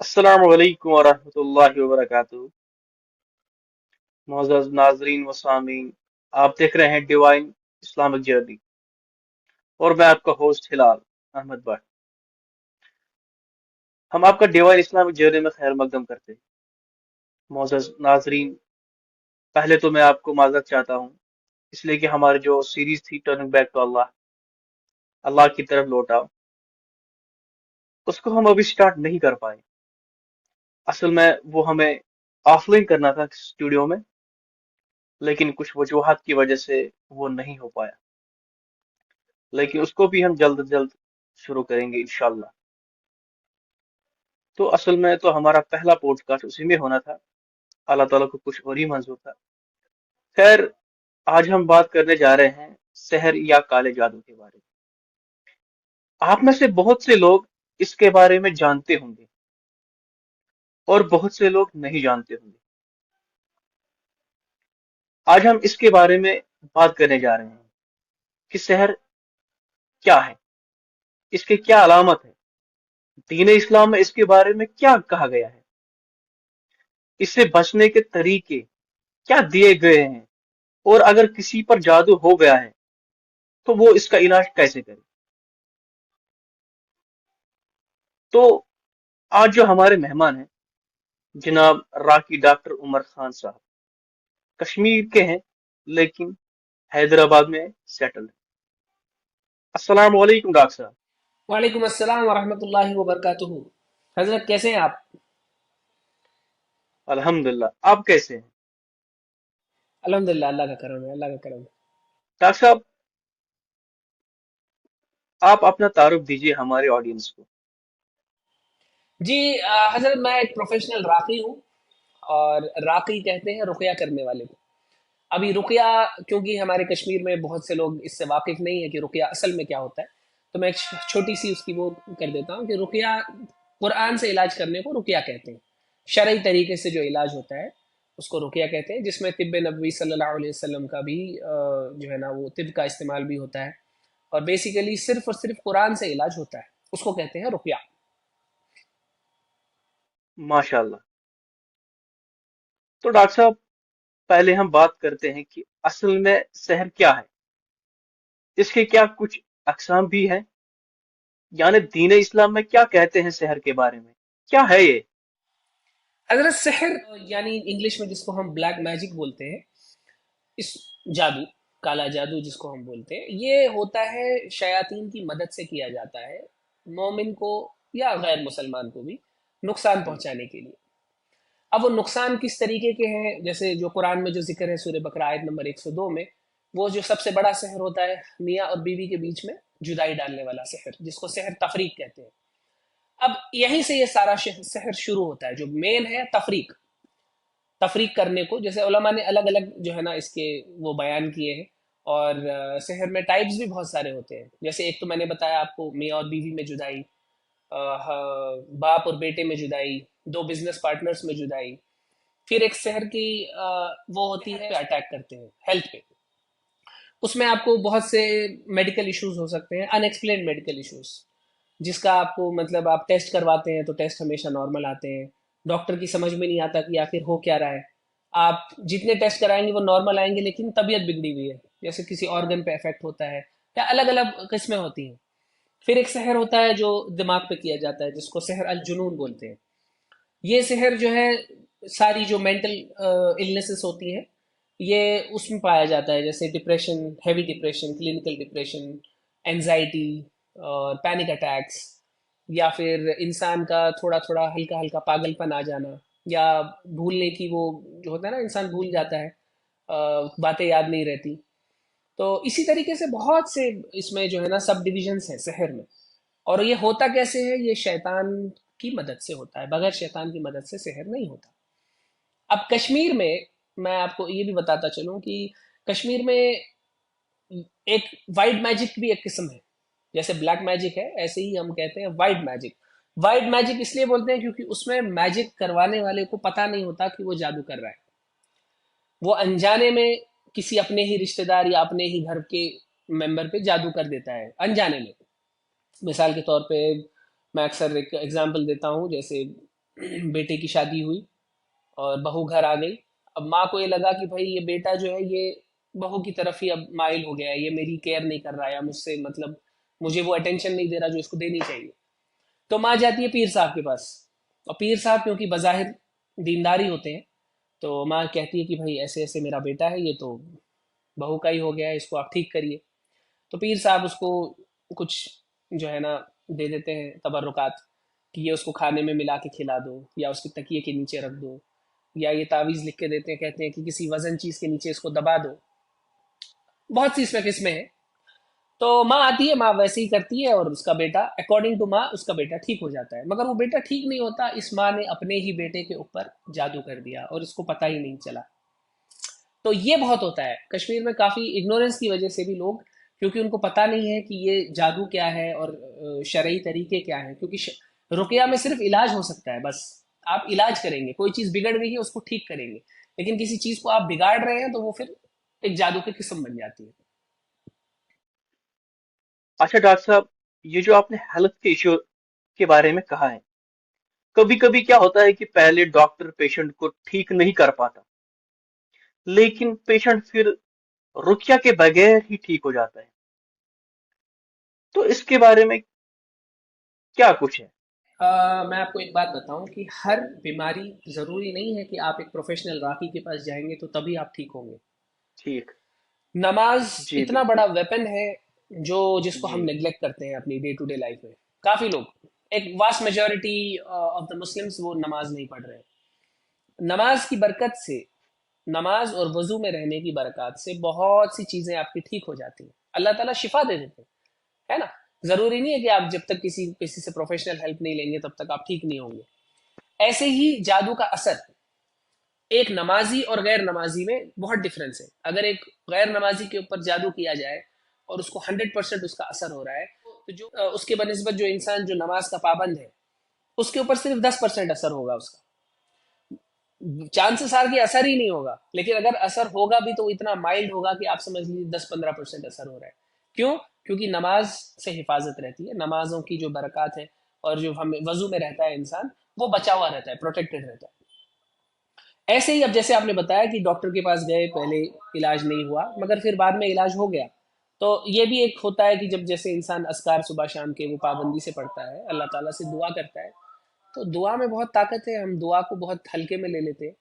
अस्सलामु अलैकुम वरहमतुल्लाहि वबरकातुहू। मोअज़्ज़ज़ नाज़रीन व सामीन, आप देख रहे हैं डिवाइन इस्लामिक जर्नी और मैं आपका होस्ट हिलाल अहमद भट्ट। हम आपका डिवाइन इस्लामिक जर्नी में खैर मकदम करते हैं। मोअज़्ज़ज़ नाज़रीन, पहले तो मैं आपको माज़रत चाहता हूँ, इसलिए कि हमारी जो सीरीज थी टर्निंग बैक टू अल्लाह, अल्लाह की तरफ लौटाओ, उसको हम अभी स्टार्ट नहीं कर पाए। असल में वो हमें ऑफलाइन करना था स्टूडियो में, लेकिन कुछ वजूहात की वजह से वो नहीं हो पाया। लेकिन उसको भी हम जल्द से जल्द शुरू करेंगे इंशाल्लाह। तो असल में तो हमारा पहला पॉडकास्ट उसी में होना था, अल्लाह ताला को कुछ और ही मंजूर था। खैर, आज हम बात करने जा रहे हैं सहर या काले जादू के बारे में। आप में से बहुत से लोग इसके बारे में जानते होंगे और बहुत से लोग नहीं जानते होंगे। आज हम इसके बारे में बात करने जा रहे हैं कि सहर क्या है, इसके क्या अलामत है, दीन इस्लाम में इसके बारे में क्या कहा गया है, इससे बचने के तरीके क्या दिए गए हैं, और अगर किसी पर जादू हो गया है तो वो इसका इलाज कैसे करे। तो आज जो हमारे मेहमान हैं, जनाब राकी डॉक्टर उमर खान साहब, कश्मीर के हैं लेकिन हैदराबाद में सेटल है। अस्सलाम वालेकुम डॉक्टर साहब। वालेकुम अस्सलाम वरहमतुल्लाहि वबरकातुहू। हजरत कैसे हैं आप? अल्हम्दुलिल्लाह, आप कैसे हैं? अल्हम्दुलिल्लाह, अल्लाह का करम है, अल्लाह का करम है। डॉक्टर साहब, आप अपना तारुफ दीजिए हमारे ऑडियंस को। जी हजरत मैं एक प्रोफेशनल राकी हूँ। और राकी कहते हैं रुक़या करने वाले को। अभी रुक़या, क्योंकि हमारे कश्मीर में बहुत से लोग इससे वाकिफ़ नहीं है कि रुक़या असल में क्या होता है, तो मैं एक छोटी सी उसकी वो कर देता हूँ कि रुक़या, कुरान से इलाज करने को रुक़या कहते हैं। शरई तरीके से जो इलाज होता है उसको रुक़या कहते हैं, जिसमें तिब्ब नबवी सल्लल्लाहु अलैहि वसल्लम का भी जो है ना वो तिब का इस्तेमाल भी होता है। और बेसिकली सिर्फ और सिर्फ कुरान से इलाज होता है, उसको कहते हैं रुक़या। माशाल्लाह। तो डॉक्टर साहब, पहले हम बात करते हैं कि असल में सहर क्या है, इसके क्या कुछ अकसाम भी हैं, यानी दीन इस्लाम में क्या कहते हैं सहर के बारे में, क्या है ये। हजरत सहर, यानी इंग्लिश में जिसको हम ब्लैक मैजिक बोलते हैं, इस जादू, काला जादू जिसको हम बोलते हैं, ये होता है शयातीन की मदद से किया जाता है मोमिन को या गैर मुसलमान को भी नुकसान पहुंचाने के लिए। अब वो नुकसान किस तरीके के हैं, जैसे जो कुरान में जो जिक्र है सूरह बकरा आयत नंबर 102 में, वो जो सबसे बड़ा सहर होता है मियाँ और बीवी के बीच में जुदाई डालने वाला सहर, जिसको सहर तफरीक कहते हैं। अब यहीं से ये सारा सहर शुरू होता है, जो मेन है तफरीक। तफरीक करने को, जैसे उलमा ने अलग अलग जो है ना इसके वो बयान किए हैं। और शहर में टाइप्स भी बहुत सारे होते हैं, जैसे एक तो मैंने बताया आपको मियाँ और बीवी में जुदाई, बाप और बेटे में जुदाई, दो बिजनेस पार्टनर्स में जुदाई। फिर एक शहर की वो होती है अटैक करते हैं हेल्थ पे। उसमें आपको बहुत से मेडिकल इश्यूज हो सकते हैं, अनएक्सप्लेन मेडिकल इश्यूज, जिसका आपको मतलब आप टेस्ट करवाते हैं तो टेस्ट हमेशा नॉर्मल आते हैं। डॉक्टर की समझ में नहीं आता कि आखिर हो क्या रहा है। आप जितने टेस्ट कराएंगे वो नॉर्मल आएंगे, लेकिन तबीयत बिगड़ी हुई है, जैसे किसी ऑर्गन पे इफेक्ट होता है, या अलग अलग किस्में होती हैं। फिर एक सहर होता है जो दिमाग पे किया जाता है, जिसको सहर अल जुनून बोलते हैं। ये सहर जो है, सारी जो मेंटल इलनेसेस होती हैं, ये उसमें पाया जाता है, जैसे depression, heavy depression, clinical depression, anxiety और पैनिक अटैक्स, या फिर इंसान का थोड़ा थोड़ा हल्का हल्का पागलपन आ जाना, या भूलने की वो जो होता है ना, इंसान भूल जाता है, बातें याद नहीं रहती। तो इसी तरीके से बहुत से इसमें जो है ना सब डिविजन्स हैं शहर में। और ये होता कैसे है, ये शैतान की मदद से होता है, बगैर शैतान की मदद से शहर नहीं होता। अब कश्मीर में मैं आपको ये भी बताता चलूं कि कश्मीर में एक वाइट मैजिक भी एक किस्म है। जैसे ब्लैक मैजिक है, ऐसे ही हम कहते हैं वाइट मैजिक, वाइट मैजिक इसलिए बोलते हैं क्योंकि उसमें मैजिक करवाने वाले को पता नहीं होता कि वो जादू कर रहा है। वो अनजाने में किसी अपने ही रिश्तेदार या अपने ही घर के मेंबर पे जादू कर देता है अनजाने में। मिसाल के तौर पे मैं अक्सर एक एग्जांपल देता हूँ, जैसे बेटे की शादी हुई और बहू घर आ गई। अब माँ को ये लगा कि भाई ये बेटा जो है ये बहू की तरफ ही अब माइल हो गया है, ये मेरी केयर नहीं कर रहा है या मुझसे मतलब मुझे वो अटेंशन नहीं दे रहा जो इसको देनी चाहिए। तो माँ जाती है पीर साहब के पास, और पीर साहब क्योंकि बज़ाहिर दीनदारी होते हैं, तो माँ कहती है कि भाई ऐसे ऐसे मेरा बेटा है, ये तो बहू का ही हो गया है, इसको आप ठीक करिए। तो पीर साहब उसको कुछ जो है ना दे देते हैं तबर्रुकात, कि ये उसको खाने में मिला के खिला दो या उसके तकिए के नीचे रख दो, या ये तावीज़ लिख के देते हैं, कहते हैं कि किसी वजन चीज़ के नीचे इसको दबा दो। बहुत सी इसमें किस्में हैं। तो माँ आती है, माँ वैसे ही करती है और उसका बेटा अकॉर्डिंग टू माँ उसका बेटा ठीक हो जाता है। मगर वो बेटा ठीक नहीं होता, इस माँ ने अपने ही बेटे के ऊपर जादू कर दिया और इसको पता ही नहीं चला। तो ये बहुत होता है कश्मीर में, काफ़ी इग्नोरेंस की वजह से भी लोग, क्योंकि उनको पता नहीं है कि ये जादू क्या है और शरई तरीके क्या हैं। क्योंकि रुकिया में सिर्फ इलाज हो सकता है, बस आप इलाज करेंगे, कोई चीज़ बिगड़ रही है उसको ठीक करेंगे, लेकिन किसी चीज़ को आप बिगाड़ रहे हैं तो वो फिर एक जादू की किस्म बन जाती है। अच्छा डॉक्टर साहब, ये जो आपने हेल्थ के इश्यू के बारे में कहा है, कभी कभी क्या होता है कि पहले डॉक्टर पेशेंट को ठीक नहीं कर पाता, लेकिन पेशेंट फिर रुकिया के बगैर ही ठीक हो जाता है। तो इसके बारे में क्या कुछ है? मैं आपको एक बात बताऊं कि हर बीमारी ज़रूरी नहीं है कि आप एक प्रोफेशनल राकी के पास जाएंगे तो तभी आप ठीक होंगे। ठीक। नमाज जी इतना बिल्कुल। बड़ा वेपन है जो जिसको हम जी। नेग्लेक्ट करते हैं अपनी डे टू डे लाइफ में। काफ़ी लोग, एक vast majority of the Muslims, वो नमाज नहीं पढ़ रहे हैं। नमाज की बरकत से, नमाज और वजू में रहने की बरकत से बहुत सी चीज़ें आपकी ठीक हो जाती हैं, अल्लाह ताला शिफा दे देते हैं, है ना। ज़रूरी नहीं है कि आप जब तक किसी किसी से प्रोफेशनल हेल्प नहीं लेंगे तब तक आप ठीक नहीं होंगे। ऐसे ही जादू का असर एक नमाजी और गैर नमाजी में बहुत डिफरेंस है। अगर एक गैर नमाजी के ऊपर जादू किया जाए और उसको 100% उसका असर हो रहा है, तो जो उसके बनस्बत जो इंसान जो नमाज का पाबंद है उसके ऊपर सिर्फ 10% असर होगा उसका। चांसेस आर कि असर ही नहीं होगा, लेकिन अगर असर होगा भी तो वो इतना माइल्ड होगा कि आप समझ लीजिए 10-15% असर हो रहा है। क्यों? क्योंकि नमाज से हिफाजत रहती है, नमाजों की जो बरकत है, और जो हमें वजू में रहता है इंसान, वो बचा हुआ रहता है, प्रोटेक्टेड रहता है। ऐसे ही अब जैसे आपने बताया कि डॉक्टर के पास गए, पहले इलाज नहीं हुआ मगर फिर बाद में इलाज हो गया। तो ये भी एक होता है कि जब जैसे इंसान अस्कार सुबह शाम के वो पाबंदी से पढ़ता है, अल्लाह ताला से दुआ करता है, तो दुआ में बहुत ताकत है। हम दुआ को बहुत हल्के में ले लेते हैं,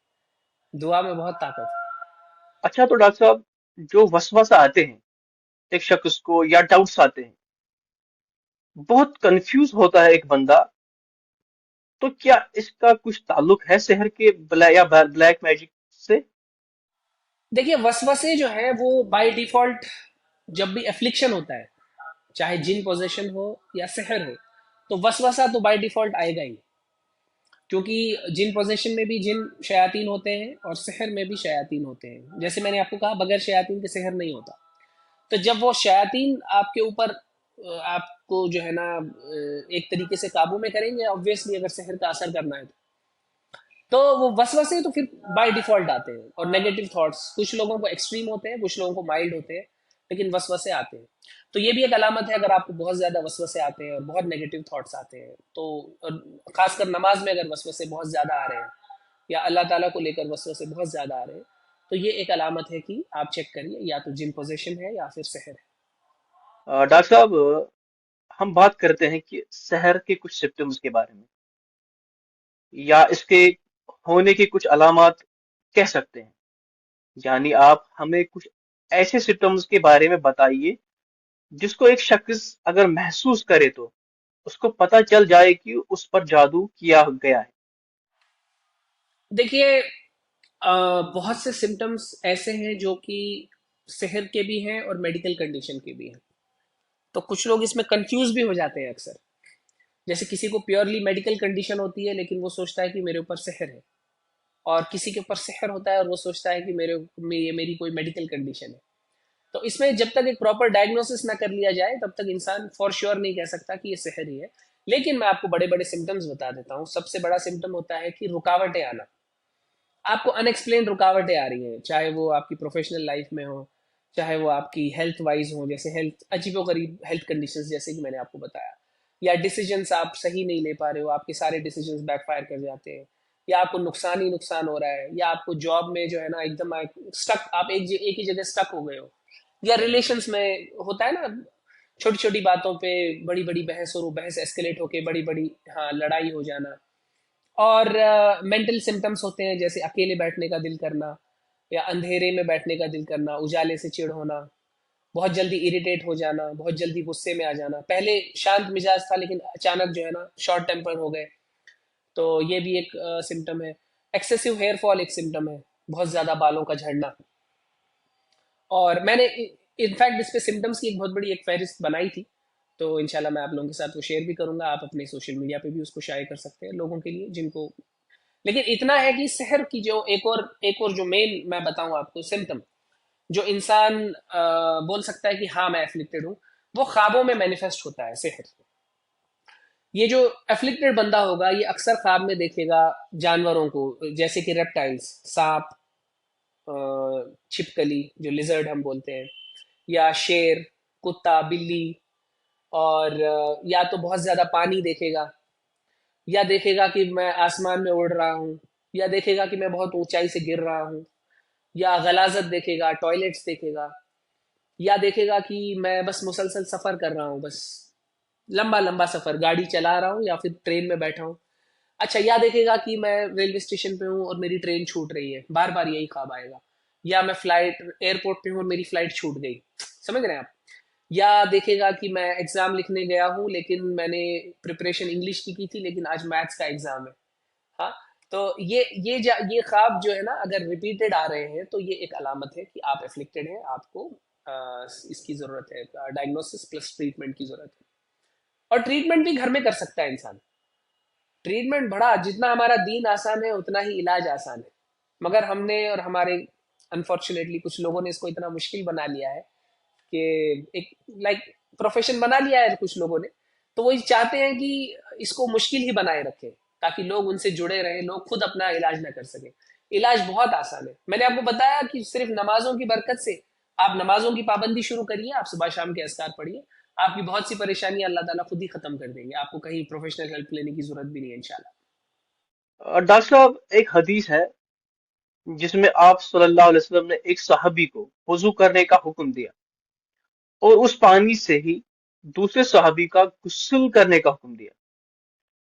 दुआ में बहुत ताकत है। अच्छा तो डॉक्टर साहब, जो वसवसा आते हैं एक शख्स को या डाउट्स आते हैं, बहुत कंफ्यूज होता है एक बंदा, तो क्या इसका कुछ ताल्लुक है शहर के या ब्लैक मैजिक से? देखिए वसवसे जो है वो बाय डिफॉल्ट, जब भी एफ्लिक्शन होता है, चाहे जिन पोजेशन हो या सहर हो, तो वसवसा तो बाय डिफॉल्ट आएगा ही। क्योंकि जिन पोजेशन में भी जिन शयातीन होते हैं और सहर में भी शयातीन होते हैं। जैसे मैंने आपको कहा बगैर शयातीन के सहर नहीं होता। तो जब वो शयातीन आपके ऊपर आपको जो है ना एक तरीके से काबू में करेंगे, ऑब्वियसली अगर सहर का असर करना है तो वो वसवसे तो फिर बाय डिफॉल्ट आते हैं। और नेगेटिव थॉट्स कुछ लोगों को एक्सट्रीम होते हैं, कुछ लोगों को माइल्ड होते हैं, लेकिन वसवसे आते हैं। तो ये भी एक अलामत है, अगर आपको बहुत ज़्यादा वसवसे आते हैं और बहुत नेगेटिव थॉट्स आते हैं तो, और खासकर नमाज में अगर वसवसे बहुत ज़्यादा आ रहे हैं या अल्लाह ताला को लेकर वसवसे बहुत ज़्यादा आ रहे हैं, तो ये एक अलामत है कि आप चेक करिए, या तो जिन पोजीशन है या फिर सहर है। डॉक्टर साहब, हम बात करते हैं कि शहर के कुछ सिम्टम्स के बारे में, या इसके होने की कुछ अलामत कह सकते हैं। यानी आप हमें कुछ ऐसे सिम्टम्स के बारे में बताइए जिसको एक शख्स अगर महसूस करे तो उसको पता चल जाए कि उस पर जादू किया गया है। देखिए बहुत से सिम्टम्स ऐसे हैं जो कि सेहर के भी हैं और मेडिकल कंडीशन के भी हैं। तो कुछ लोग इसमें कंफ्यूज भी हो जाते हैं अक्सर। जैसे किसी को प्योरली मेडिकल कंडीशन होती है लेकिन वो सोचता है कि मेरे ऊपर सेहर है, और किसी के ऊपर सेहर होता है और वो सोचता है कि ये मेरी कोई मेडिकल कंडीशन है। तो इसमें जब तक एक प्रॉपर डायग्नोसिस ना कर लिया जाए तब तक इंसान फॉर श्योर नहीं कह सकता कि ये सेहर ही है। लेकिन मैं आपको बड़े बड़े सिम्टम्स बता देता हूँ। सबसे बड़ा सिम्टम होता है कि रुकावटें आना। आपको अनएक्सप्लेन रुकावटें आ रही हैं, चाहे वो आपकी प्रोफेशनल लाइफ में हो, चाहे वो आपकी हेल्थ वाइज हो, जैसे हेल्थ अजीबोगरीब हेल्थ कंडीशंस जैसे कि मैंने आपको बताया, या डिसीजंस आप सही नहीं ले पा रहे हो, आपके सारे डिसीजंस बैकफायर कर जाते हैं, या आपको नुकसान ही नुकसान हो रहा है, या आपको जॉब में जो है ना एकदम स्टक, आप एक ही जगह स्टक हो गए हो, या रिलेशंस में होता है ना छोटी छोटी बातों पे बड़ी बड़ी बहस और वो बहस एस्केलेट होके बड़ी बड़ी, हाँ, लड़ाई हो जाना। और मेंटल सिम्टम्स होते हैं जैसे अकेले बैठने का दिल करना, या अंधेरे में बैठने का दिल करना, उजाले से चिढ़ होना, बहुत जल्दी इरिटेट हो जाना, बहुत जल्दी गुस्से में आ जाना। पहले शांत मिजाज था लेकिन अचानक जो है ना शॉर्ट टेम्पर हो गए, तो ये भी एक सिम्टम है। एक्सेसिव हेयर फॉल एक सिम्टम है, बहुत ज़्यादा बालों का झड़ना। और मैंने इनफैक्ट इस पे सिम्टम्स की एक बहुत बड़ी एक फहरिस्त बनाई थी, तो इंशाल्लाह मैं आप लोगों के साथ वो शेयर भी करूंगा। आप अपने सोशल मीडिया पे भी उसको शायर कर सकते हैं लोगों के लिए जिनको। लेकिन इतना है कि शहर की जो एक और जो मेन मैं बताऊं आपको सिम्टम, जो इंसान बोल सकता है कि हाँ मैं एफ्लिक्टेड हूँ, वो ख्वाबों में मैनिफेस्ट होता है शहर। ये जो एफ्लिक्टेड बंदा होगा ये अक्सर ख्वाब में देखेगा जानवरों को, जैसे कि रेप्टाइल्स, सांप, छिपकली जो लिजर्ड हम बोलते हैं, या शेर, कुत्ता, बिल्ली, और या तो बहुत ज्यादा पानी देखेगा, या देखेगा कि मैं आसमान में उड़ रहा हूँ, या देखेगा कि मैं बहुत ऊंचाई से गिर रहा हूँ, या गलाजत देखेगा, टॉयलेट्स देखेगा, या देखेगा कि मैं बस मुसलसल सफर कर रहा हूँ, बस लंबा लंबा सफर गाड़ी चला रहा हूँ या फिर ट्रेन में बैठा हूँ। अच्छा, या देखेगा कि मैं रेलवे स्टेशन पे हूँ और मेरी ट्रेन छूट रही है, बार बार यही ख्वाब आएगा। या मैं फ्लाइट एयरपोर्ट पे हूँ और मेरी फ्लाइट छूट गई, समझ रहे हैं आप। या देखेगा कि मैं एग्जाम लिखने गया हूँ लेकिन मैंने प्रिपरेशन इंग्लिश की थी लेकिन आज मैथ्स का एग्जाम है। हाँ, तो ये ख्वाब जो है ना अगर रिपीटेड आ रहे हैं तो ये एक अलामत है कि आप एफ्लिक्टेड हैं, आपको इसकी जरूरत है, डायग्नोसिस प्लस ट्रीटमेंट की जरूरत है। और ट्रीटमेंट भी घर में कर सकता है इंसान। ट्रीटमेंट बड़ा, जितना हमारा दीन आसान है उतना ही इलाज आसान है, मगर हमने और हमारे अनफॉर्चुनेटली कुछ लोगों ने इसको इतना मुश्किल बना लिया है कि एक लाइक प्रोफेशन बना लिया है कुछ लोगों ने, तो वो चाहते हैं कि इसको मुश्किल ही बनाए रखें ताकि लोग उनसे जुड़े रहें, लोग खुद अपना इलाज ना कर सकें। इलाज बहुत आसान है, मैंने आपको बताया कि सिर्फ नमाजों की बरकत से आप नमाजों की पाबंदी शुरू करिए, आप सुबह शाम के अस्कार पढ़िए, आपकी बहुत सी परेशानी अल्लाह ताला खुद ही खत्म कर देंगे, आपको कहीं प्रोफेशनल हेल्प लेने की जरूरत भी नहीं है इंशाल्लाह। डॉक्टर साहब, एक हदीस है जिसमें आप सल्लल्लाहु अलैहि वसल्लम ने एक सहाबी को वजू करने का हुक्म दिया और उस पानी से ही दूसरे सहाबी का गुस्ल करने का हुक्म दिया,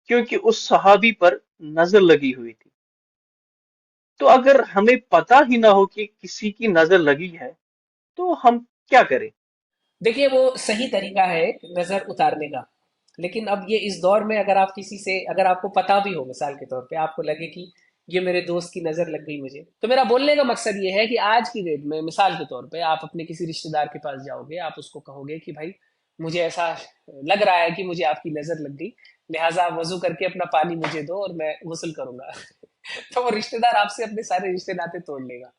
क्योंकि उस सहाबी पर नजर लगी हुई थी। तो अगर हमें पता ही ना हो कि किसी की नजर लगी है तो हम क्या करें? देखिए वो सही तरीका है नजर उतारने का, लेकिन अब ये इस दौर में अगर आप किसी से, अगर आपको पता भी हो मिसाल के तौर पे आपको लगे कि ये मेरे दोस्त की नजर लग गई मुझे, तो मेरा बोलने का मकसद ये है कि आज की डेट में मिसाल के तौर पे आप अपने किसी रिश्तेदार के पास जाओगे, आप उसको कहोगे कि भाई मुझे ऐसा लग रहा है कि मुझे आपकी नजर लग गई, लिहाजा आप वजू करके अपना पानी मुझे दो और मैं गुस्ल करूंगा। तो वो रिश्तेदार आपसे अपने सारे रिश्ते नाते तोड़ लेगा।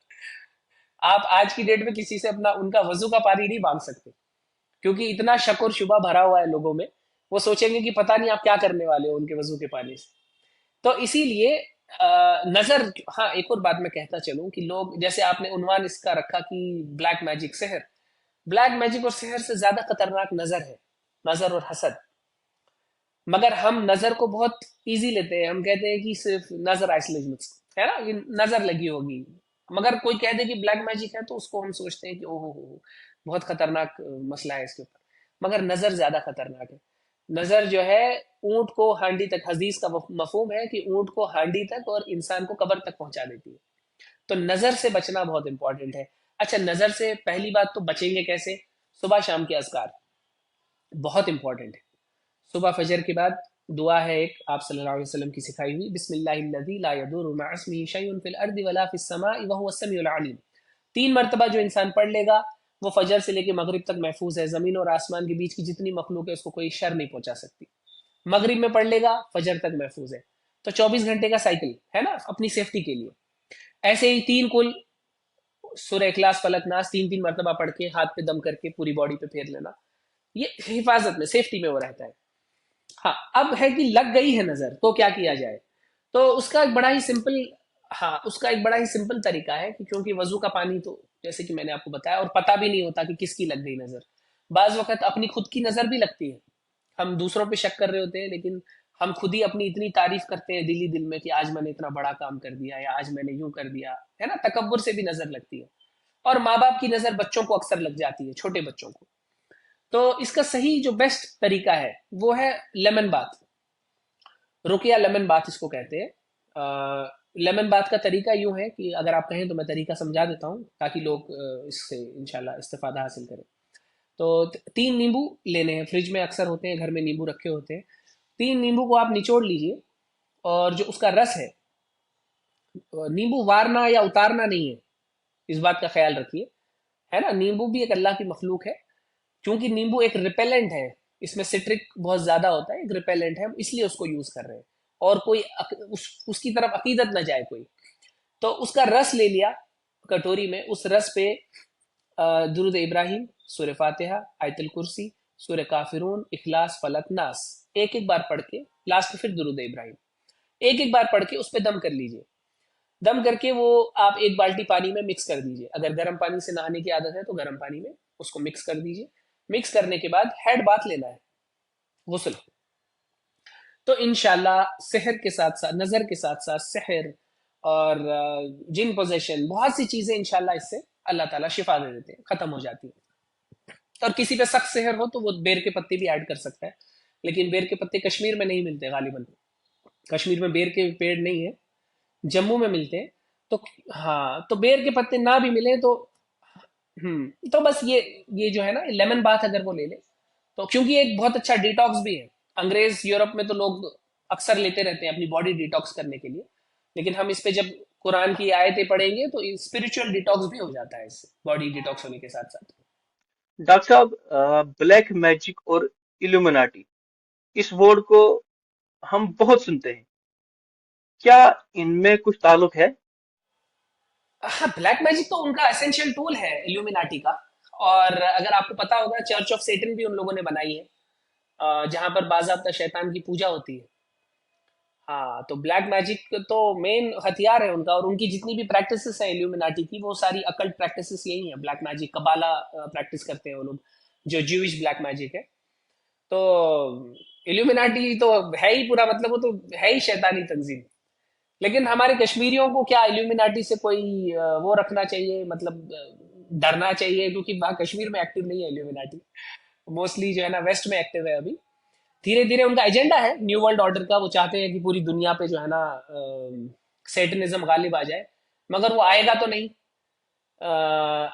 आप आज की डेट में किसी से अपना उनका वजू का पानी नहीं मांग सकते, क्योंकि इतना शक और शुबा भरा हुआ है लोगों में, वो सोचेंगे कि पता नहीं आप क्या करने वाले हो उनके वजू के पानी से। तो इसीलिए नजर, हाँ एक और बात मैं कहता चलूं कि लोग, जैसे आपने उन्वान इसका रखा कि ब्लैक मैजिक सेहर, ब्लैक मैजिक और सेहर से ज्यादा खतरनाक नजर है, नजर और हसद। मगर हम नजर को बहुत इजी लेते हैं, हम कहते हैं कि सिर्फ नजर आइसोलेशन है ना, ये नजर लगी होगी। मगर कोई कह दे कि ब्लैक मैजिक है तो उसको हम सोचते हैं कि ओहो हो बहुत खतरनाक मसला है इसके ऊपर। मगर नजर ज्यादा खतरनाक है। नजर जो है ऊंट को हांडी तक, हदीस का मफहूम है कि ऊंट को हांडी तक और इंसान को कब्र तक पहुंचा देती है। तो नजर से बचना बहुत इंपॉर्टेंट है। अच्छा, नजर से पहली बात तो बचेंगे कैसे? सुबह शाम के अज़कार बहुत इंपॉर्टेंट है। सुबह फजर के बाद दुआ है एक, आप सल्लल्लाहु अलैहि वसल्लम की सिखाई हुई, बिस्मिल्लाहिल्लज़ी ला यदुर्रु मअ इस्मिही शैउन फिल अर्दि वला फिस समाई व हुवस समीउल अलीम। 3 मरतबा जो इंसान पढ़ लेगा वो फजर से लेकर मगरिब तक महफूज है, जमीन और आसमान के बीच की जितनी मखलूक है उसको कोई शर नहीं पहुंचा सकती। मगरिब में पढ़ लेगा फजर तक महफूज है। तो 24 घंटे का साइकिल है ना अपनी सेफ्टी के लिए। ऐसे ही 3 कुल सूरह इखलास फलक नास 3 3 मरतबा पढ़ के हाथ पे दम करके पूरी बॉडी पे फेर लेना, ये हिफाजत में, सेफ्टी में वो रहता है। हाँ, अब है कि लग गई है नजर तो क्या किया जाए। तो उसका एक बड़ा ही सिंपल, हाँ उसका एक बड़ा ही सिंपल तरीका है कि क्योंकि वजू का पानी तो जैसे कि मैंने आपको बताया, और पता भी नहीं होता कि किसकी लग गई नजर। बाज वक्त अपनी खुद की नजर भी लगती है, हम दूसरों पे शक कर रहे होते हैं, लेकिन हम खुद ही अपनी इतनी तारीफ करते हैं दिल ही दिल में कि आज मैंने इतना बड़ा काम कर दिया, या आज मैंने यूं कर दिया, है ना, तकब्बुर से भी नजर लगती है। और माँ बाप की नजर बच्चों को अक्सर लग जाती है, छोटे बच्चों को। तो इसका सही जो बेस्ट तरीका है वो है लेमन बाथ, रुकिया लेमन बाथ इसको कहते हैं। लेमन बाथ का तरीका यूं है कि अगर आप कहें तो मैं तरीका समझा देता हूँ ताकि लोग इससे इंशाल्लाह इस्तेफादा हासिल करें। तो 3 नींबू लेने हैं, फ्रिज में अक्सर होते हैं, घर में नींबू रखे होते हैं। 3 नींबू को आप निचोड़ लीजिए, और जो उसका रस है, नींबू वारना या उतारना नहीं है, इस बात का ख्याल रखिए, है ना। नींबू भी एक अल्लाह की मखलूक है, क्योंकि नींबू एक रिपेलेंट है, इसमें सिट्रिक बहुत ज्यादा होता है, एक रिपेलेंट है, हम इसलिए उसको यूज कर रहे हैं। और कोई उसकी तरफ अकीदत ना जाए कोई। तो उसका रस ले लिया कटोरी में, उस रस पे दुरूद इब्राहिम, सूर्य फातिहा, आयतुल कुर्सी, सूर्य काफिरून, इखलास, फलक, नास, एक एक बार पढ़ के, लास्ट में फिर दुरूद इब्राहिम, एक एक बार पढ़ के उस पर दम कर लीजिए। दम करके वो आप एक बाल्टी पानी में मिक्स कर दीजिए, अगर गर्म पानी से नहाने की आदत है तो गर्म पानी में उसको मिक्स कर दीजिए। मिक्स करने के बाद हेड बाथ लेना है, गुस्ल। तो इनशाला सेहर के साथ साथ, नजर के साथ साथ सेहर और जिन पोजेशन, बहुत सी चीजें इंशाल्लाह इससे अल्लाह ताला शिफा दे देते हैं, खत्म हो जाती है। और किसी पे सख्त सेहर हो तो वो बेर के पत्ते भी ऐड कर सकता है, लेकिन बेर के पत्ते कश्मीर में नहीं मिलते गालिबन। कश्मीर में बेर के पेड़ नहीं है, जम्मू में मिलते हैं। तो हाँ, तो बेर के पत्ते ना भी मिले तो तो बस ये जो है ना लेमन बाथ अगर वो ले ले, तो क्योंकि एक बहुत अच्छा डिटॉक्स भी है। अंग्रेज यूरोप में तो लोग अक्सर लेते रहते हैं अपनी बॉडी डिटॉक्स करने के लिए, लेकिन हम इस पे जब कुरान की आयतें पढ़ेंगे तो स्पिरिचुअल डिटॉक्स भी हो जाता है इससे, बॉडी डिटॉक्स होने के साथ साथ। डॉक्टर साहब, ब्लैक मैजिक और इल्यूमिनाटी, इस वर्ड को हम बहुत सुनते हैं, क्या इनमें कुछ ताल्लुक है? हाँ, ब्लैक मैजिक तो उनका एसेंशियल टूल है इल्यूमिनाटी का। और अगर आपको पता होगा, चर्च ऑफ सेटन भी उन लोगों ने बनाई है, जहां पर बाज़ाब्ता शैतान की पूजा होती है। हाँ, तो ब्लैक मैजिक तो मेन हथियार है उनका, और उनकी जितनी भी प्रैक्टिसेस हैं इल्यूमिनाटी की, वो सारी अकल्ट प्रैक्टिसेस यही है। ब्लैक मैजिक, कबाला प्रैक्टिस करते हैं वो लोग, जो ज्यूइश ब्लैक मैजिक है। तो इल्यूमिनाटी तो है ही पूरा, मतलब वो तो है ही शैतानी तंजीम। लेकिन हमारे कश्मीरियों को क्या इल्यूमिनाटी से कोई वो रखना चाहिए, मतलब डरना चाहिए, क्योंकि वहाँ कश्मीर में एक्टिव नहीं है इल्यूमिनाटी, मोस्टली जो है ना वेस्ट में एक्टिव है अभी। धीरे धीरे उनका एजेंडा है न्यू वर्ल्ड ऑर्डर का, वो चाहते हैं कि पूरी दुनिया पे जो है ना सेटनिज्म गालिब आ जाए, मगर वो आएगा तो नहीं।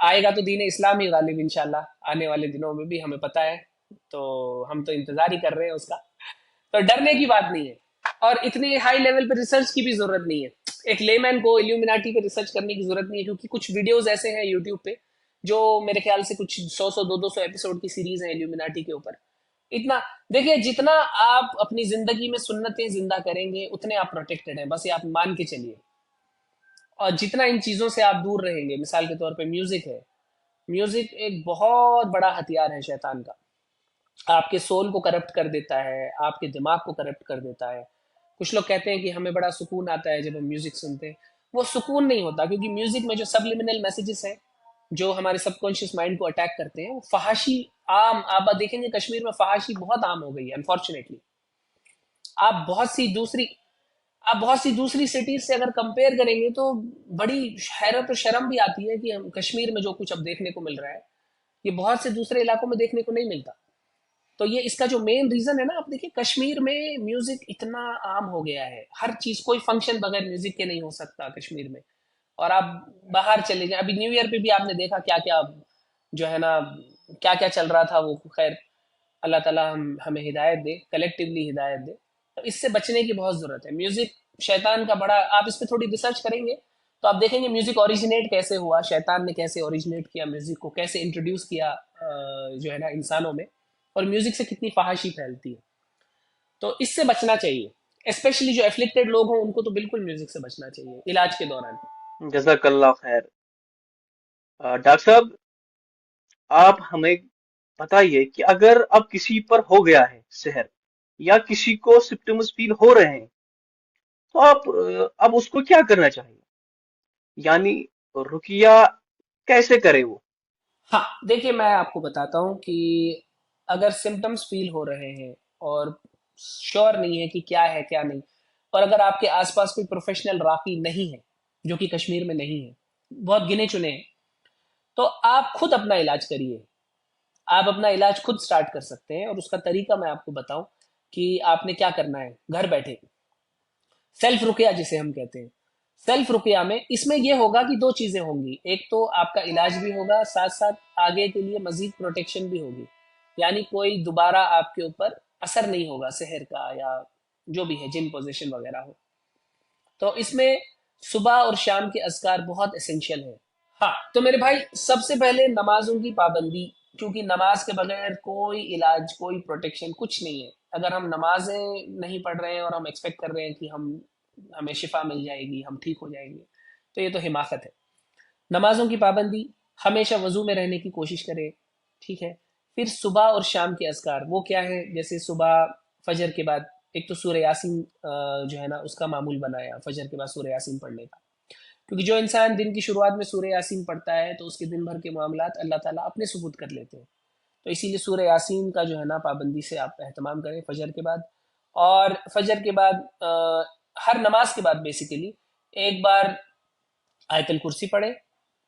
आएगा तो दीन इस्लाम ही गालिब इंशाल्लाह, आने वाले दिनों में भी, हमें पता है। तो हम तो इंतजार ही कर रहे हैं उसका। तो डरने की बात नहीं है, और इतनी हाई लेवल पे रिसर्च की भी जरूरत नहीं है। एक लेमैन को इल्यूमिनाटी पे रिसर्च करने की जरूरत नहीं है, क्योंकि कुछ वीडियोस ऐसे हैं यूट्यूब पे जो मेरे ख्याल से कुछ 100 200 एपिसोड की सीरीज है इल्यूमिनाटी के ऊपर। इतना देखिए, जितना आप अपनी जिंदगी में सुन्नतें जिंदा करेंगे उतने आप प्रोटेक्टेड हैं, बस ये आप मान के चलिए। और जितना इन चीजों से आप दूर रहेंगे, मिसाल के तौर पे म्यूजिक है, म्यूजिक एक बहुत बड़ा हथियार है शैतान का। आपके सोल को करप्ट कर देता है, आपके दिमाग को करप्ट कर देता है। कुछ लोग कहते हैं कि हमें बड़ा सुकून आता है जब हम म्यूजिक सुनते हैं, वो सुकून नहीं होता, क्योंकि म्यूजिक में जो सबलिमिनल मैसेजेस हैं, जो हमारे सबकॉन्शियस माइंड को अटैक करते हैं, वो फहाशी आम, आप देखेंगे कश्मीर में फहाशी बहुत आम हो गई है अनफॉर्चुनेटली। आप बहुत सी दूसरी आप बहुत सी दूसरी सिटीज से अगर कंपेयर करेंगे तो बड़ी हैरत और शर्म भी आती है कि हम कश्मीर में जो कुछ अब देखने को मिल रहा है, ये बहुत से दूसरे इलाकों में देखने को नहीं मिलता। तो ये इसका जो मेन रीजन है ना, आप देखिए कश्मीर में म्यूजिक इतना आम हो गया है, हर चीज, कोई फंक्शन बगैर म्यूजिक के नहीं हो सकता कश्मीर में। और आप बाहर चले जाए, अभी न्यू ईयर पे भी आपने देखा क्या क्या जो है ना, क्या क्या चल रहा था, वो खैर अल्लाह ताला हमें हिदायत दे, कलेक्टिवली हिदायत दे। तो इससे बचने की बहुत जरूरत है। म्यूजिक शैतान का बड़ा, आप इस पे थोड़ी रिसर्च करेंगे तो आप देखेंगे म्यूजिक ओरिजिनेट कैसे हुआ, शैतान ने कैसे ओरिजिनेट किया म्यूजिक को, कैसे इंट्रोड्यूस किया जो है ना इंसानों में, और म्यूजिक से कितनी फहाशी फैलती है। तो इससे बचना चाहिए, स्पेशली जो एफ्लिक्टेड लोग हों उनको तो बिल्कुल म्यूजिक से बचना चाहिए इलाज के दौरान। जज़ाकल्लाह खैर। डॉक्टर साहब, आप हमें बताइए कि अगर अब किसी पर हो गया है सहर, या किसी को सिम्टम्स फील हो रहे हैं, तो आप अब उसको क्या करना चाहिए, यानी रुकिया कैसे करे वो? हाँ, देखिए मैं आपको बताता हूँ कि अगर सिम्टम्स फील हो रहे हैं और श्योर नहीं है कि क्या है क्या नहीं, और अगर आपके आसपास कोई प्रोफेशनल राकी नहीं है, जो कि कश्मीर में नहीं है, बहुत गिने चुने हैं, तो आप खुद अपना इलाज करिए। आप अपना इलाज खुद स्टार्ट कर सकते हैं, और उसका तरीका मैं आपको बताऊं कि आपने क्या करना है घर बैठे। सेल्फ रुकिया जिसे हम कहते हैं, सेल्फ रुकिया में इसमें यह होगा कि दो चीजें होंगी। एक तो आपका इलाज भी होगा, साथ साथ आगे के लिए मजीद प्रोटेक्शन भी होगी, यानी कोई दोबारा आपके ऊपर असर नहीं होगा शहर का, या जो भी है जिन पोजीशन वगैरह हो। तो इसमें सुबह और शाम के अज़कार बहुत एसेंशियल है। हाँ, तो मेरे भाई सबसे पहले नमाजों की पाबंदी, क्योंकि नमाज के बगैर कोई इलाज, कोई प्रोटेक्शन कुछ नहीं है। अगर हम नमाजें नहीं पढ़ रहे हैं और हम एक्सपेक्ट कर रहे हैं कि हमें शिफा मिल जाएगी, हम ठीक हो जाएंगे, तो ये तो हिमाकत है। नमाजों की पाबंदी, हमेशा वजू में रहने की कोशिश करें, ठीक है। फिर सुबह और शाम के अज़कार वो क्या है, जैसे सुबह फजर के बाद एक तो सूरह यासीन जो है ना उसका मामूल बनाया, फजर के बाद सूरह यासीन पढ़ने का। क्योंकि जो इंसान दिन की शुरुआत में सूरह यासीन पढ़ता है तो उसके दिन भर के मामलात अल्लाह ताला अपने सुपुर्द कर लेते हैं। तो इसीलिए सूरह यासीन का जो है ना पाबंदी से आप एहतमाम करें फजर के बाद। और फजर के बाद हर नमाज के बाद बेसिकली एक बार आयतल कुर्सी पढ़े,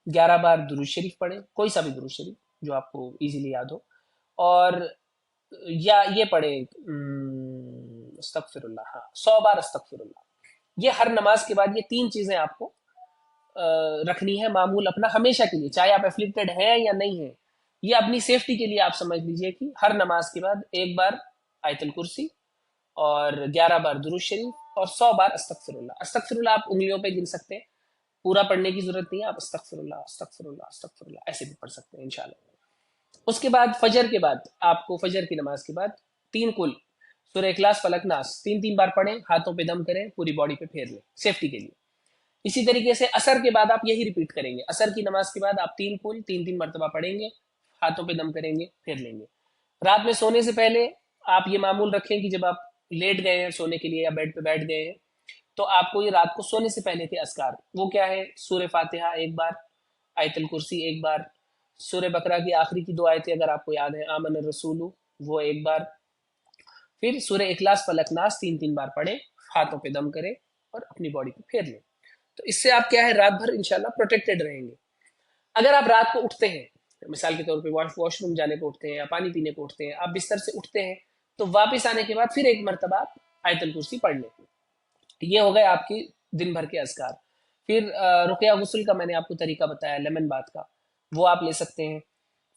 11 बार दुरूद शरीफ पढ़े, कोई सा भी दुरूद शरीफ जो आपको इजीली याद हो। और या ये पढ़े अस्तगफिरुल्लाह, हाँ 100 बार अस्तगफिरुल्लाह। ये हर नमाज के बाद ये तीन चीजें आपको रखनी है मामूल अपना, हमेशा के लिए, चाहे आप एफ्लिक्टेड हैं या नहीं है। ये अपनी सेफ्टी के लिए आप समझ लीजिए कि हर नमाज के बाद एक बार आयतल कुर्सी, और 11 बार दुरूद शरीफ, और 100 बार अस्तगफिरुल्लाह। अस्तगफिरुल्लाह आप उंगलियों पे गिन सकते हैं, पूरा पढ़ने की जरूरत नहीं है, आप अस्तगफिरुल्लाह अस्तगफिरुल्लाह अस्तगफिरुल्लाह ऐसे भी पढ़ सकते हैं इंशाल्लाह। उसके बाद फजर के बाद आपको, फजर की नमाज के बाद तीन कुल, सूरह इखलास फलक नास तीन तीन बार पढ़ें, हाथों पे दम करें, पूरी बॉडी पे फेर लें सेफ्टी के लिए। इसी तरीके से असर के बाद आप यही रिपीट करेंगे। असर की नमाज के बाद आप तीन कुल तीन तीन मरतबा पढ़ेंगे, हाथों पे दम करेंगे, फेर लेंगे। रात में सोने से पहले आप ये मामूल रखें कि जब आप लेट गए हैं सोने के लिए या बेड पे बैठ गए हैं, तो आपको ये रात को सोने से पहले के अस्कार वो क्या है, सूर्य फातिहा एक बार, आयतल कुर्सी एक बार, सूर्य बकरा की आखिरी की दो आयतें अगर आपको याद है, आमन रसूलु वो एक बार, फिर सूर्य इखलास फलक नास तीन तीन बार पढ़े, हाथों पे दम करें और अपनी बॉडी पे फेर लें। तो इससे आप क्या है रात भर इंशाल्लाह प्रोटेक्टेड रहेंगे। अगर आप रात को उठते हैं, मिसाल के तौर पे वॉशरूम जाने को उठते हैं या पानी पीने को उठते हैं, आप बिस्तर से उठते हैं, तो वापस आने के बाद फिर एक मरतबा आप आयतल कुर्सी पढ़ लें। ये हो गए आपकी दिन भर के अज़कार। फिर रुकिया गुस्ल का मैंने आपको तरीका बताया, लेमन बाथ का, वो आप ले सकते हैं।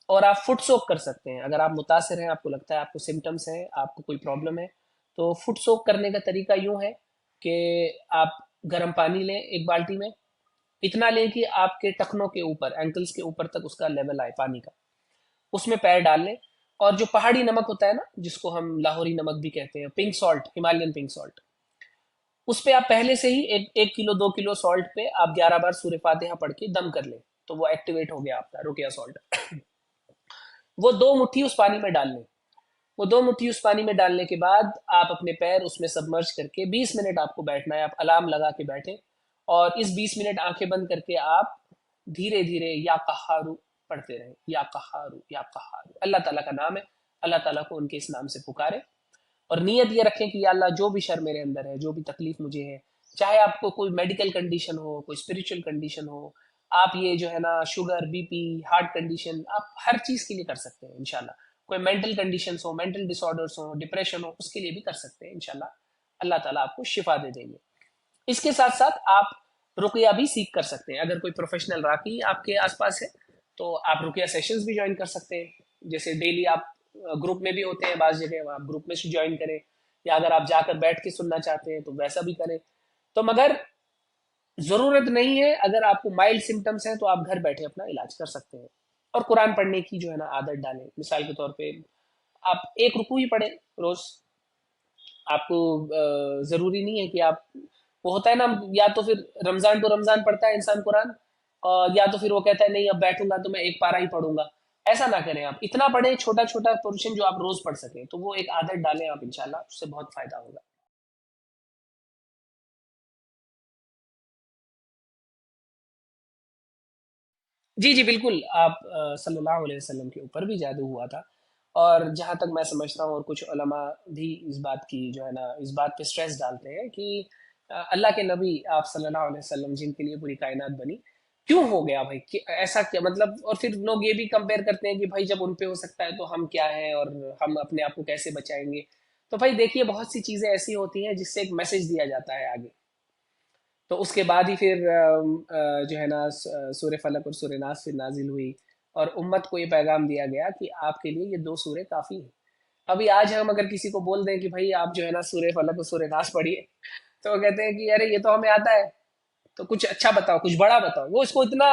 और आप फुट सोक कर सकते हैं। अगर आप मुतासिर हैं, आपको लगता है आपको सिम्टम्स हैं, आपको कोई प्रॉब्लम है, तो फुट सोक करने का तरीका यूं है कि आप गर्म पानी लें एक बाल्टी में, इतना लें कि आपके टखनों के ऊपर, एंकल्स के ऊपर तक उसका लेवल आए पानी का, उसमें पैर डाल लें। और जो पहाड़ी नमक होता है ना, जिसको हम लाहौरी नमक भी कहते हैं, pink salt, Himalayan pink salt, उस पे आप पहले से ही एक किलो 2 किलो सॉल्ट पे आप 11 बार सूर्य फातिहा पढ़ के दम कर लें, तो वो एक्टिवेट हो गया आपका रुकिया सॉल्ट। वो दो मुट्ठी उस पानी में डाल लें। वो दो मुट्ठी उस पानी में डालने के बाद आप अपने पैर उसमें सबमर्ज करके 20 मिनट आपको बैठना है। आप अलार्म लगा के बैठे, और इस 20 मिनट आंखें बंद करके आप धीरे धीरे या कहारू पढ़ते रहें, या कहारू या कहारू, अल्लाह ताला का नाम है, अल्लाह ताला को उनके इस नाम से पुकारे। और नीयत ये रखें कि या अल्लाह जो भी शर मेरे अंदर है, जो भी तकलीफ मुझे है, चाहे आपको कोई मेडिकल कंडीशन हो, कोई स्पिरिचुअल कंडीशन हो, आप ये जो है ना शुगर, बीपी, हार्ट कंडीशन, आप हर चीज के लिए कर सकते हैं इंशाल्लाह। कोई मेंटल कंडीशंस हो, मेंटल डिसऑर्डर्स हो, डिप्रेशन हो, उसके लिए भी कर सकते हैं इंशाल्लाह। अल्लाह ताला आपको शिफा दे देंगे। इसके साथ साथ आप रुकिया भी सीख कर सकते हैं। अगर कोई प्रोफेशनल राकी आपके आसपास है तो आप रुकिया सेशंस भी ज्वाइन कर सकते हैं। जैसे डेली आप ग्रुप में भी होते हैं, बाज़ जगह आप ग्रुप में ज्वाइन करें, या अगर आप जाकर बैठ के सुनना चाहते हैं तो वैसा भी करें। तो मगर जरूरत नहीं है, अगर आपको माइल्ड सिम्टम्स हैं तो आप घर बैठे अपना इलाज कर सकते हैं। और कुरान पढ़ने की जो है ना आदत डालें। मिसाल के तौर पे आप एक रुकू ही पढ़ें रोज। आपको जरूरी नहीं है कि आप, वो होता है ना, या तो फिर रमजान टू रमजान पढ़ता है इंसान कुरान, और या तो फिर वो कहता है नहीं अब बैठूंगा तो मैं एक पारा ही पढ़ूंगा, ऐसा ना करें आप, इतना पढ़ें छोटा छोटा पोर्शन जो आप रोज पढ़ सकें, तो वो एक आदत डालें आप, इंशाल्लाह उससे बहुत फायदा होगा। जी जी बिल्कुल, आप सल्लल्लाहु अलैहि वसल्लम के ऊपर भी जादू हुआ था। और जहाँ तक मैं समझता हूँ, और कुछ उलमा भी इस बात की जो है ना, इस बात पे स्ट्रेस डालते हैं कि अल्लाह के नबी आप सल्लल्लाहु अलैहि वसल्लम जिनके लिए पूरी कायनात बनी, क्यों हो गया भाई ऐसा क्या मतलब। और फिर लोग ये भी कंपेयर करते हैं कि भाई जब उन पे हो सकता है तो हम क्या हैं, और हम अपने आप को कैसे बचाएंगे। तो भाई देखिए, बहुत सी चीज़ें ऐसी होती हैं जिससे एक मैसेज दिया जाता है आगे। तो उसके बाद ही फिर जो है ना सूर्य फलक और सूर्य नास फिर नाजिल हुई, और उम्मत को ये पैगाम दिया गया कि आपके लिए ये दो सूरह काफ़ी हैं। अभी आज हम अगर किसी को बोल दें कि भाई आप जो है ना सूर्य फलक और सूर्य नास पढ़िए, तो वो कहते हैं कि अरे ये तो हमें आता है, तो कुछ अच्छा बताओ, कुछ बड़ा बताओ। वो इसको इतना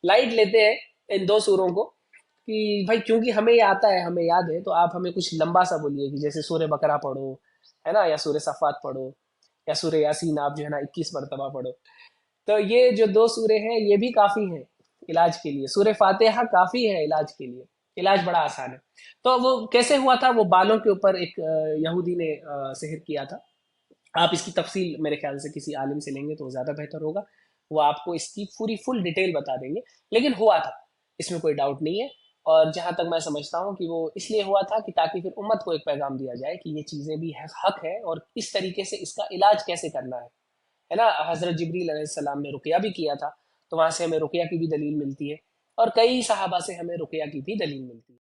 लाइट लेते हैं इन दो सूरों को, कि भाई क्योंकि हमें ये आता है, हमें याद है, तो आप हमें कुछ लंबा सा बोलिए, कि जैसे सूर्य बकरा पढ़ो, है ना, या सूर्य सफ़ात पढ़ो, या सूर्य यासीन आप जो है ना 21 मरतबा पढ़ो। तो ये जो दो सूरे हैं ये भी काफ़ी हैं इलाज के लिए। सूर्य फातिहा काफ़ी है इलाज के लिए, इलाज बड़ा आसान है। तो वो कैसे हुआ था, वो बालों के ऊपर एक यहूदी ने सिहर किया था। आप इसकी तफसील मेरे ख्याल से किसी आलिम से लेंगे तो ज़्यादा बेहतर होगा, वो आपको इसकी पूरी फुल डिटेल बता देंगे। लेकिन हुआ था, इसमें कोई डाउट नहीं है। और जहाँ तक मैं समझता हूँ कि वो इसलिए हुआ था कि ताकि फिर उम्मत को एक पैगाम दिया जाए कि ये चीज़ें भी हक है, और इस तरीके से इसका इलाज कैसे करना है ना। हज़रत जिब्रील अलैहिस्सलाम ने रुक़या भी किया था, तो वहाँ से हमें रुक़या की भी दलील मिलती है, और कई सहाबा से हमें रुक़या की भी दलील मिलती है।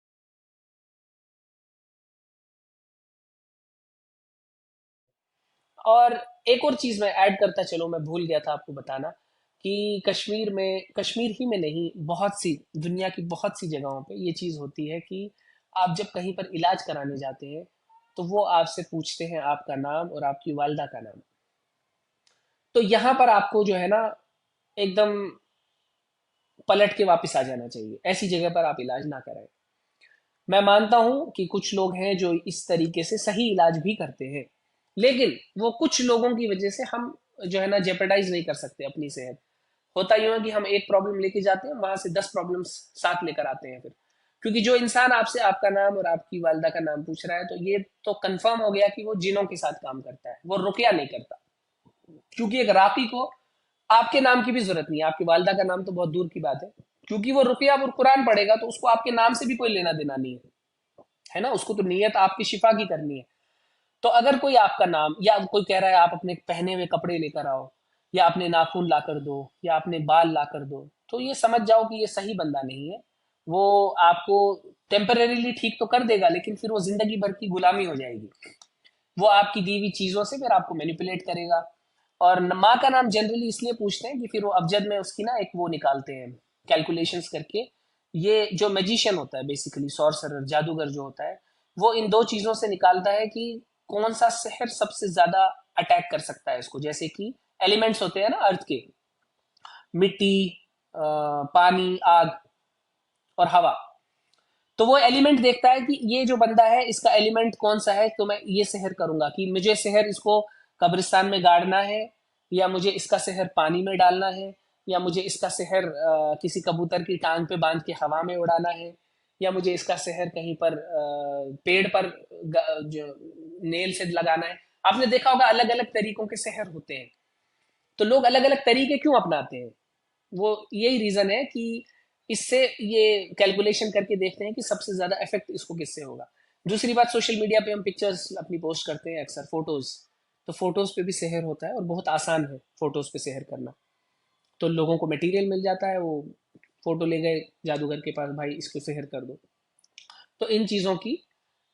और एक और चीज़ मैं ऐड करता चलो, मैं भूल गया था आपको बताना, कि कश्मीर में, कश्मीर ही में नहीं, बहुत सी दुनिया की बहुत सी जगहों पे ये चीज़ होती है कि आप जब कहीं पर इलाज कराने जाते हैं, तो वो आपसे पूछते हैं आपका नाम और आपकी वालदा का नाम। तो यहाँ पर आपको जो है ना एकदम पलट के वापस आ जाना चाहिए, ऐसी जगह पर आप इलाज ना कराएं। मैं मानता हूं कि कुछ लोग हैं जो इस तरीके से सही इलाज भी करते हैं, लेकिन वो कुछ लोगों की वजह से हम जो है ना जेपरडाइज नहीं कर सकते अपनी सेहत। होता यूं है कि हम एक प्रॉब्लम लेके जाते हैं, वहां से 10 प्रॉब्लम्स साथ लेकर आते हैं फिर। क्योंकि जो इंसान आपसे आपका नाम और आपकी वालदा का नाम पूछ रहा है, तो ये तो कंफर्म हो गया कि वो जिनों के साथ काम करता है, वो रुकया नहीं करता। क्योंकि एक राकी को आपके नाम की भी जरूरत नहीं है, आपकी वालदा का नाम तो बहुत दूर की बात है। क्योंकि वो रुकया और कुरान पढ़ेगा, तो उसको आपके नाम से भी कोई लेना देना नहीं है ना। उसको तो नीयत आपकी शिफा की करनी है। तो अगर कोई आपका नाम, या कोई कह रहा है आप अपने पहने हुए कपड़े लेकर आओ, या अपने नाखून ला कर दो, या अपने बाल ला कर दो, तो ये समझ जाओ कि ये सही बंदा नहीं है। वो आपको टेम्परेरीली ठीक तो कर देगा, लेकिन फिर वो जिंदगी भर की गुलामी हो जाएगी। वो आपकी दी हुई चीजों से फिर आपको मैनिपुलेट करेगा। और माँ का नाम जनरली इसलिए पूछते हैं कि फिर वो अबजद में उसकी ना एक वो निकालते हैं, कैलकुलेशंस करके। ये जो मैजिशियन होता है, बेसिकली सॉर्सरर, जादूगर जो होता है, वो इन दो चीजों से निकालता है कि कौन सा शहर सबसे ज्यादा अटैक कर सकता है इसको। जैसे कि एलिमेंट्स होते हैं ना अर्थ के, मिट्टी, पानी, आग और हवा। तो वो एलिमेंट देखता है कि ये जो बंदा है इसका एलिमेंट कौन सा है, तो मैं ये शहर करूंगा, कि मुझे शहर इसको कब्रिस्तान में गाड़ना है, या मुझे इसका शहर पानी में डालना है, या मुझे इसका शहर किसी कबूतर की टांग पे बांध के हवा में उड़ाना है, या मुझे इसका शहर कहीं पर पेड़ पर जो नेल से लगाना है। आपने देखा होगा अलग अलग तरीकों के शहर होते हैं। तो लोग अलग अलग तरीके क्यों अपनाते हैं, वो यही रीजन है कि इससे ये कैलकुलेशन करके देखते हैं कि सबसे ज्यादा इफेक्ट इसको किससे होगा। दूसरी बात, सोशल मीडिया पे हम पिक्चर्स अपनी पोस्ट करते हैं अक्सर, फोटोज। तो फोटोज पे भी सेहर होता है, और बहुत आसान है फोटोज पे सेहर करना। तो लोगों को मटेरियल मिल जाता है, वो फोटो ले गए जादूगर के पास, भाई इसको सेहर कर दो। तो इन चीज़ों की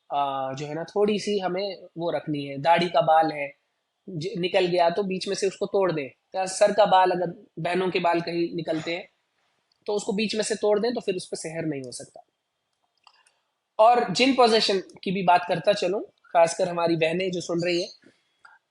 जो है ना थोड़ी सी हमें वो रखनी है। दाढ़ी का बाल है, निकल गया तो बीच में से उसको तोड़ दें, या सर का बाल, अगर बहनों के बाल कहीं निकलते हैं तो उसको बीच में से तोड़ दें, तो फिर उस पर सेहर नहीं हो सकता। और जिन पोजेशन की भी बात करता चलूं, खासकर हमारी बहनें जो सुन रही है,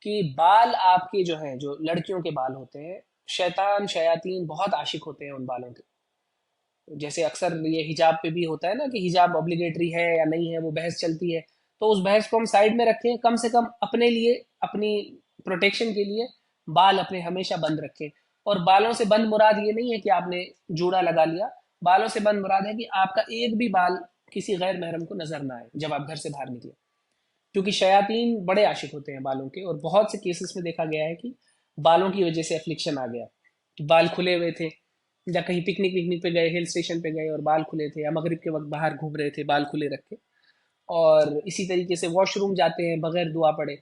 कि बाल आपके जो हैं, जो लड़कियों के बाल होते हैं, शैतान शयातीन बहुत आशिक होते हैं उन बालों के। जैसे अक्सर ये हिजाब पे भी होता है ना, कि हिजाब ऑब्लिगेटरी है या नहीं है, वो बहस चलती है। तो उस बहस को हम साइड में रखें, कम से कम अपने लिए, अपनी प्रोटेक्शन के लिए बाल अपने हमेशा बंद रखें। और बालों से बंद मुराद ये नहीं है कि आपने जूड़ा लगा लिया, बालों से बंद मुराद है कि आपका एक भी बाल किसी गैर महरम को नजर ना आए जब आप घर से बाहर निकले, क्योंकि शयातीन बड़े आशिक होते हैं बालों के, और बहुत से केसेस में देखा गया है कि बालों की वजह से एफ्लिक्शन आ गया, कि बाल खुले हुए थे, या कहीं पिकनिक विकनिक पे गए, हिल स्टेशन पे गए और बाल खुले थे, या मगरिब के वक्त बाहर घूम रहे थे बाल खुले रख के। और इसी तरीके से वॉशरूम जाते हैं बगैर दुआ पढ़े,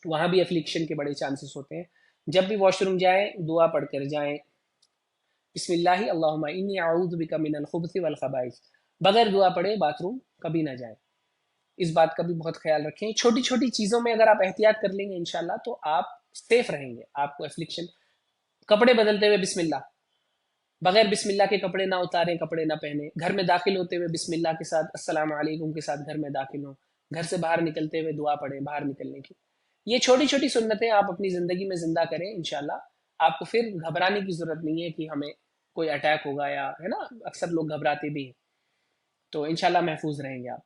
वहां भी एफ्लिक्शन के बड़े चांसेस होते हैं। जब भी वॉशरूम जाएं दुआ पढ़कर जाएं, बिस्मिल्लाहि अल्लाहुम्मा इन्नी अऊज़ु बिका मिनल खुब्थि वल खबाइस, बगैर दुआ पढ़े बाथरूम कभी ना जाएं। इस बात का भी बहुत ख्याल रखें। छोटी छोटी चीज़ों में अगर आप एहतियात कर लेंगे इंशाल्लाह तो आप सेफ रहेंगे, आपको एफ्लिक्शन। कपड़े बदलते हुए बिस्मिल्लाह, बगैर बिस्मिल्लाह के कपड़े ना उतारें, कपड़े ना पहने। घर में दाखिल होते हुए बिस्मिल्लाह के साथ अस्सलाम वालेकुम के साथ घर में दाखिल हों। घर से बाहर निकलते हुए दुआ पढ़ें बाहर निकलने की। ये छोटी छोटी सुन्नतें आप अपनी ज़िंदगी में ज़िंदा करें इंशाल्लाह। आपको फिर घबराने की ज़रूरत नहीं है कि हमें कोई अटैक होगा, या है ना, अक्सर लोग घबराते भी हैं, तो इंशाल्लाह महफूज रहेंगे आप।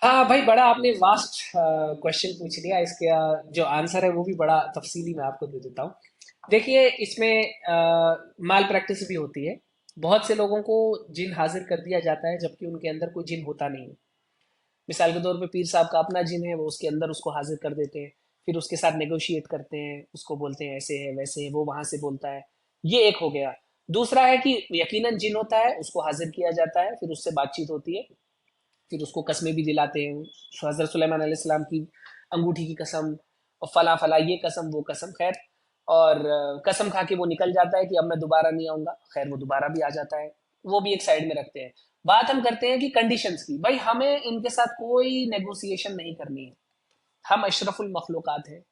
हाँ भाई, बड़ा आपने वास्ट क्वेश्चन पूछ लिया। इसके जो आंसर है वो भी बड़ा तफसीली मैं आपको दे देता हूँ। देखिए, इसमें माल प्रैक्टिस भी होती है। बहुत से लोगों को जिन हाजिर कर दिया जाता है जबकि उनके अंदर कोई जिन होता नहीं है। मिसाल के तौर पे पीर साहब का अपना जिन है, वो उसके अंदर उसको हाजिर कर देते हैं, फिर उसके साथ नेगोशिएट करते हैं, उसको बोलते हैं ऐसे है वैसे है, वो वहां से बोलता है। ये एक हो गया। दूसरा है कि यकीनन जिन होता है, उसको हाजिर किया जाता है, फिर उससे बातचीत होती है, फिर उसको कस्में भी दिलाते हैं। हज़रत सुलेमान अलैहिस्सलाम की अंगूठी की कसम, और फला फला ये कसम वो कसम, खैर। और कसम खा के वो निकल जाता है कि अब मैं दोबारा नहीं आऊंगा, खैर वो दोबारा भी आ जाता है, वो भी एक साइड में रखते हैं। बात हम करते हैं कि कंडीशंस की। भाई, हमें इनके साथ कोई नेगोशिएशन नहीं करनी है। हम अशरफुल मखलूकात हैं,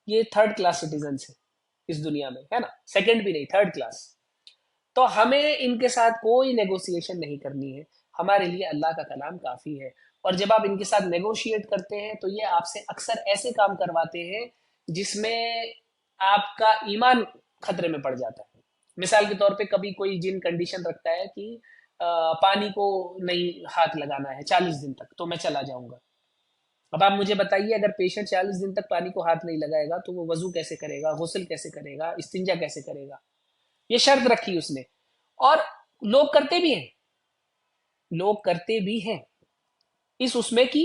ये थर्ड क्लास सिटीजन है इस दुनिया में, है ना, सेकंड भी नहीं, थर्ड क्लास। तो हमें इनके साथ कोई नेगोशिएशन नहीं करनी है। हमारे लिए अल्लाह का कलाम काफ़ी है। और जब आप इनके साथ नेगोशिएट करते हैं तो ये आपसे अक्सर ऐसे काम करवाते हैं जिसमें आपका ईमान खतरे में पड़ जाता है। मिसाल के तौर पे कभी कोई जिन कंडीशन रखता है कि पानी को नहीं हाथ लगाना है 40 दिन तक, तो मैं चला जाऊंगा। अब आप मुझे बताइए, अगर पेशेंट 40 दिन तक पानी को हाथ नहीं लगाएगा तो वो वजू कैसे करेगा, गुस्ल कैसे करेगा, इस्तिंजा कैसे करेगा? ये शर्त रखी उसने। और लोग करते भी हैं, लोग करते भी हैं इस उसमें कि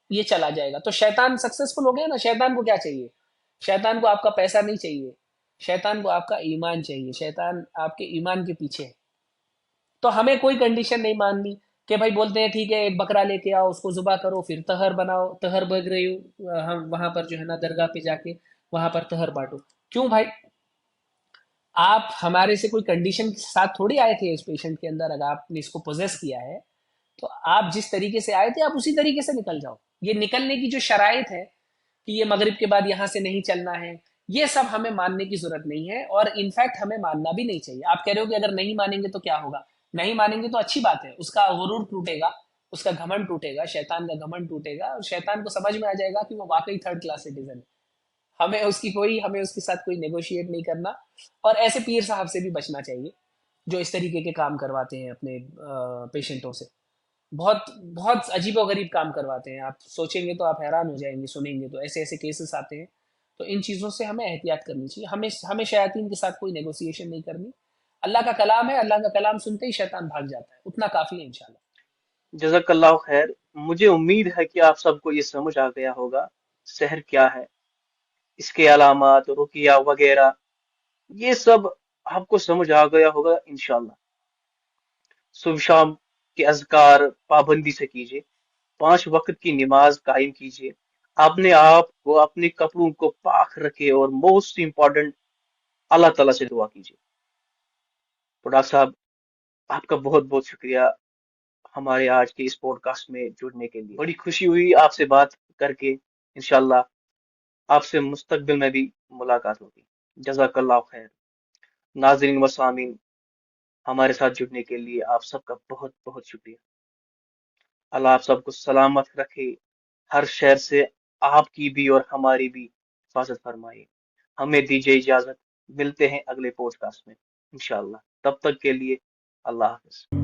ये चला जाएगा। तो शैतान सक्सेसफुल हो गया ना। शैतान को क्या चाहिए? शैतान को आपका पैसा नहीं चाहिए, शैतान को आपका ईमान चाहिए। शैतान आपके ईमान के पीछे है। तो हमें कोई कंडीशन नहीं माननी कि भाई बोलते हैं ठीक है एक बकरा लेके आओ, उसको जुबा करो, फिर तहर बनाओ, तहर बग रही हो, हम वहां पर जो है ना दरगाह पे जाके वहां पर तहर बांटो। क्यों भाई? आप हमारे से कोई कंडीशन के साथ थोड़ी आए थे इस पेशेंट के अंदर। अगर आपने इसको पोजेस किया है तो आप जिस तरीके से आए थे आप उसी तरीके से निकल जाओ। ये निकलने की जो शराइत है कि ये मगरिब के बाद यहाँ से नहीं चलना है, ये सब हमें मानने की जरूरत नहीं है, और इनफैक्ट हमें मानना भी नहीं चाहिए। आप कह रहे हो कि अगर नहीं मानेंगे तो क्या होगा? नहीं मानेंगे तो अच्छी बात है, उसका गुरूर टूटेगा, उसका घमंड टूटेगा, शैतान का घमंड टूटेगा, और शैतान को समझ में आ जाएगा कि वो वाकई थर्ड क्लास सिटीजन है। हमें उसके साथ कोई नेगोशिएट नहीं करना, और ऐसे पीर साहब से भी बचना चाहिए जो इस तरीके के काम करवाते हैं अपने पेशेंटों से। बहुत बहुत अजीबोगरीब काम करवाते हैं। आप सोचेंगे तो आप हैरान हो जाएंगे, सुनेंगे तो ऐसे ऐसे केसेस आते हैं। तो इन चीज़ों से हमें एहतियात करनी चाहिए। हमें शयातीन के साथ कोई नेगोशिएशन नहीं करनी। अल्लाह का कलाम है, अल्लाह का कलाम सुनते ही शैतान भाग जाता है, उतना काफ़ी है इंशाल्लाह। जज़ाकल्लाहु खैर। मुझे उम्मीद है कि आप सबको ये समझ आ गया होगा सहर क्या है, इसके अलामात, रुकिया वगैरह, ये सब आपको समझ आ गया होगा इंशाल्लाह। सुबह शाम के अज़कार पाबंदी से कीजिए, 5 वक्त की नमाज कायम कीजिए, अपने आप को, अपने कपड़ों को पाक रखे, और मोस्ट इंपॉर्टेंट अल्लाह ताला से दुआ कीजिए। तो डॉक्टर साहब, आपका बहुत बहुत शुक्रिया हमारे आज के इस पॉडकास्ट में जुड़ने के लिए। बड़ी खुशी हुई आपसे बात करके। इंशाल्लाह आपसे मुस्तकबिल में भी मुलाकात होगी। जज़ाकल्लाहु खैर। नाज़रीन व सामीन, हमारे साथ जुड़ने के लिए आप सबका बहुत बहुत शुक्रिया। अल्लाह आप सबको सलामत रखे, हर शर से आपकी भी और हमारी भी हिफाजत फरमाए। हमें दीजिए इजाजत, मिलते हैं अगले पॉडकास्ट में इंशाल्लाह। तब तक के लिए अल्लाह हाफ़िज़।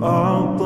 I'll